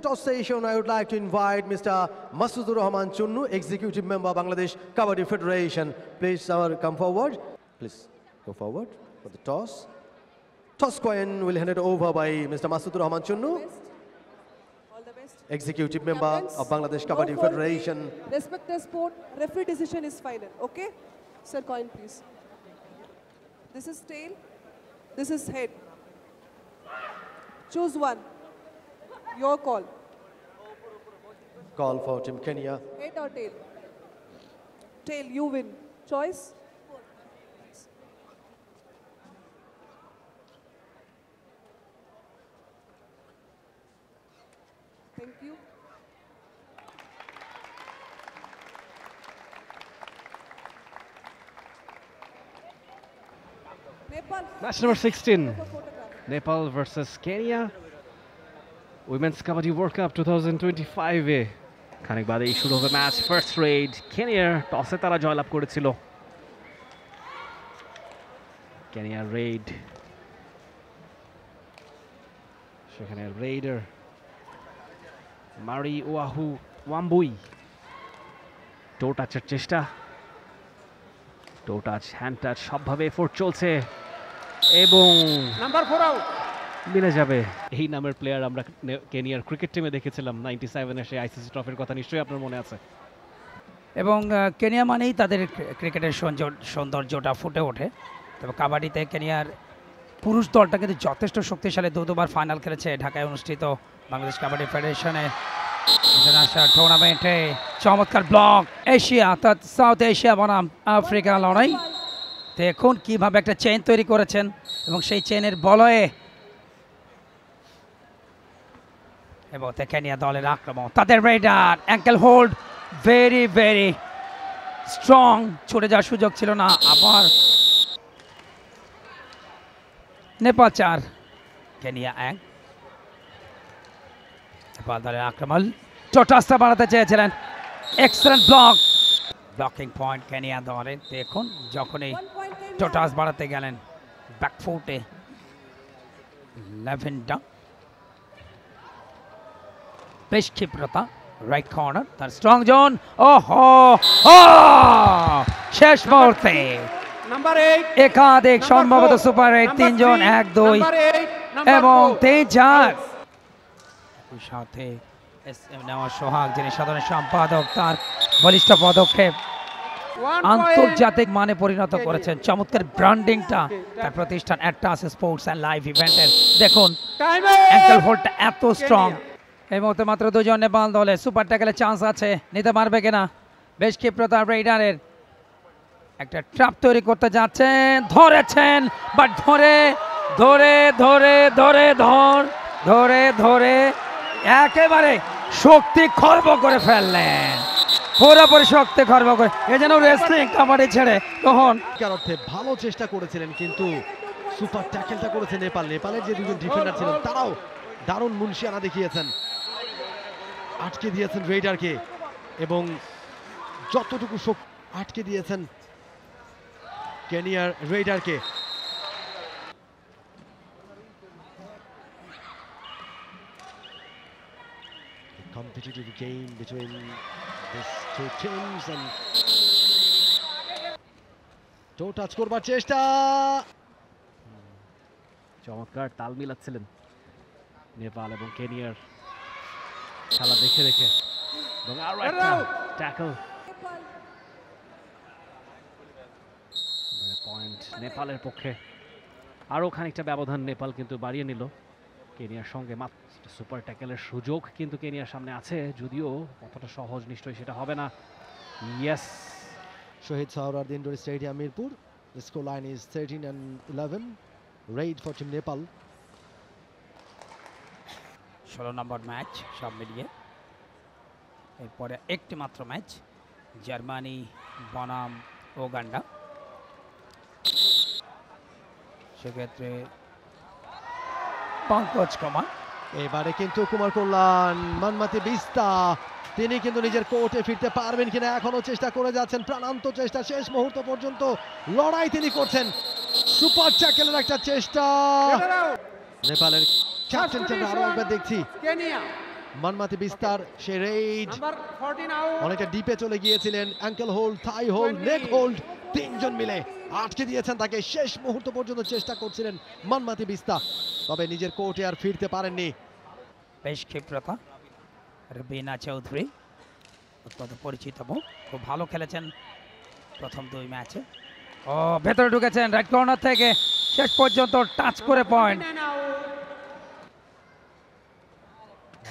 toss session, I would like to invite Mr. Masood Rahman Chunnu, Executive Member, Bangladesh Kabaddi Federation. Please, come forward. Please go forward for the toss. Toss coin will hand it over by Mr. Masood Rahman Chunnu, All the best. Executive Member Captains, of Bangladesh Kabaddi no fault. Federation. Respect the sport. Referee decision is final. Okay? Sir, coin please. This is tail. This is head. Choose one. Your call. Call for Team Kenya. Head or tail? Tail, you win. Choice? Thank you. Nepal. Match number 16. For photograph. Nepal versus Kenya. Women's Kabaddi World Cup 2025 খানিক বাদেই শুরু হবে match. First red কেনিয়ার টসে তারা জয়লাভ করেছিল। কেনিয়ার রেড, সেখানে রেইডার মারি ওয়াহু ওয়াম্বুই টো টাচের চেষ্টা, টো টাচ, হ্যান্ড টাচ, সবভাবে এফোর্ট চলছে এবং নাম্বার 4 আউট মিলে যাবে। এই নামের প্লেয়ার আমরা কেনিয়ার ক্রিকেট টিমে দেখেছিলাম 97-এ, সেই আইসিসি ট্রফির কথা নিশ্চয়ই আপনার মনে আছে। এবং কেনিয়া মানেই তাদের ক্রিকেটের সৌন্দর্যটা ফুটে ওঠে। তবে কাবাডিতে কেনিয়ার পুরুষ দলটা কিন্তু যথেষ্ট শক্তিশালী, দুবার ফাইনাল খেলেছে ঢাকায় অনুষ্ঠিত বাংলাদেশ কাবাডি ফেডারেশনে ইন্টারন্যাশনাল টুর্নামেন্টে। চমৎকার ব্লক, এশিয়া অর্থাৎ সাউথ এশিয়া বনাম আফ্রিকা লড়াই। দেখুন কীভাবে একটা চেইন তৈরি করেছেন এবং সেই চেইনের বলয়ে এবং কেনিয়া দলের আক্রমণ, তাদের raider ankle hold very very strong, ছুটে যাওয়ার সুযোগ ছিল না। আবার নেপাল 4 কেনিয়া 1। নেপাল দলের আক্রমণ, টোটাসটা বাড়াতে চেয়েছিলেন, excellent block, blocking point Kenya দলের। দেখুন যখনই টোটাস বাড়াতে গেলেন ব্যাকফুটে ল্যাভেন্ডার, বেশ ক্ষিপ্রতা, রাইট কর্নার, তার স্ট্রং জোন, ওহো শেষ মুহূর্তে নাম্বার 8 একাধিক সম্ভবত সুপার 8, 3 জন 1-2 এবং 3-4। সাথে নেওয়া সোহাগ, যিনি সাধারণ সম্পাদক, তার বলিষ্ঠ পদক্ষেপ আন্তর্জাতিক মানে পরিণত করেছেন। চমৎকার ব্র্যান্ডিংটা তার প্রতিষ্ঠান অ্যাটাস স্পোর্টস অ্যান্ড লাইভ ইভেন্টের। দেখুন অ্যাঙ্কেল হোল্ডটা এত স্ট্রং। এই মুহূর্তে মাত্র 2 জন নেপাল দলে সুপার ট্যাকেলের চান্স আছে, নিতে পারবে কিনা। বেশ ক্ষিপ্রতা রেইডারের, একটা ট্র্যাপ তৈরি করতে যাচ্ছেন, ধরেছেন বাট ধরে ধরে ধরে ধরে ধর ধরে ধরে একেবারে শক্তি খর্ব করে ফেললেন, পুরোপুরি শক্তি খর্ব করে। এ যেন রেসলিং কাবাডি ছেড়ে তখন অর্থে ভালো চেষ্টা করেছিলেন, কিন্তু সুপার ট্যাকেলটা করেছে নেপাল। নেপালের যে দুজন ডিফেন্ডার ছিলেন তারাও দারুণ মুনশিয়ানা দেখিয়েছেন, আটকে দিয়েছেন রেইডারকে এবং যতটুকু আটকে দিয়েছেন কেনিয়ার রেইডারকে। Competitive game between these two teams and toe touch করবার চেষ্টা, চমৎকার তাল মিলাচ্ছিলেন নেপাল এবং কেনিয়ার খেলা দেখে দেখে, এবং আরো একটা ট্যাকল, পয়েন্ট নেপালের পক্ষে। আরও খানিকটা ব্যবধান নেপাল কিন্তু বাড়িয়ে নিল কেনিয়ার সঙ্গে। মাত্র সুপার ট্যাকেলের সুযোগ কিন্তু কেনিয়ার সামনে আছে, যদিও কতটা সহজ নিশ্চয়ই সেটা হবে না। Yes, Shahid Suhrawardy indoor stadium Mirpur. The score line is 13-11. Raid for Team Nepal. 16 number match সব মিলিয়ে। এরপরে একটি মাত্র ম্যাচ, জার্মানি বনাম ওগান্ডা। সেক্ষেত্রে পঙ্কজ কুমার, এবারে কিন্তু কুমার কল্যাণ মানমাতি বিস্তা, তিনি কিন্তু নিজের কোর্টে ফিরতে পারবেন কিনা এখনো চেষ্টা করে যাচ্ছেন, প্রাণান্ত চেষ্টা, শেষ মুহূর্ত পর্যন্ত লড়াই তিনি করছেন। সুপার ট্যাকেলের একটা চেষ্টা, নেপালের ক্যাপ্টেনকে আমরা আরো একবার দেখছি। কেনিয়া মানমাতি বিস্তার সে রেইড নাম্বার 14 আউট অনেকটা ডিপে চলে গিয়েছিলেন, অ্যাঙ্কেল হোল্ড, থাই হোল্ড, নেক হোল্ড, তিনজন মিলে আটকে দিয়েছেন তাকে। শেষ মুহূর্ত পর্যন্ত চেষ্টা করছিলেন মানমাতি বিস্তা, তবে নিজের কোর্টে আর ফিরতে পারেননি। বেশ ক্ষিপ্রতা রবিনা চৌধুরী, অত্যন্ত পরিচিত মুখ, খুব ভালো খেলেছেন প্রথম 2 ম্যাচে। ও ভেতরে ঢুকেছেন রাইট কর্নার থেকে, শেষ পর্যন্ত টাচ করে পয়েন্ট।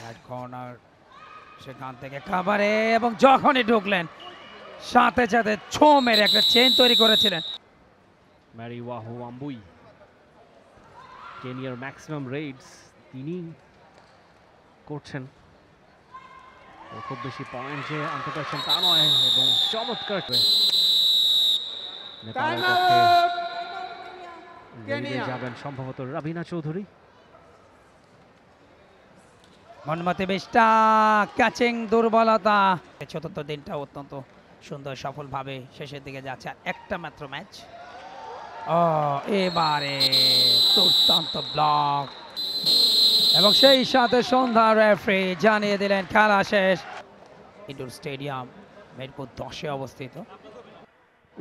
রাইট কর্নার সেখান থেকে খাবারে, এবং যখনই ঢুকলেন সাথে সাথে ছো মেরে একটা চেন তৈরি করেছিলেন। ম্যারি ওয়াহু আম্বুই, কেনিয়ার ম্যাক্সিমাম রেইডস তিনি করছেন। ও খুব বেশি পয়েন্ট যে আনতে পারছেন তা নয়, এবং চমৎকার নেপালের টাইম পক্ষে আউট রেইডে কেনিয়া। যাবেন সম্ভবত রাবিনা চৌধুরী। মনমতে বেশটা ক্যাচিং দুর্বলতা। চতুর্থ দিনটা অত্যন্ত সুন্দর সফলভাবে শেষের দিকে যাচ্ছে। আর একটা মাত্র ম্যাচ। ও এবারে দুর্দান্ত ব্লক, এবং সেই সাথে সন্ধ্যা রেফারি জানিয়ে দিলেন খেলা শেষ। ইনডোর স্টেডিয়াম মিরপুর 10-এ অবস্থিত।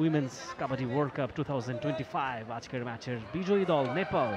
উইমেন্স কাবাডি ওয়ার্ল্ড কাপ 2025 আজকের ম্যাচের বিজয়ী দল নেপাল।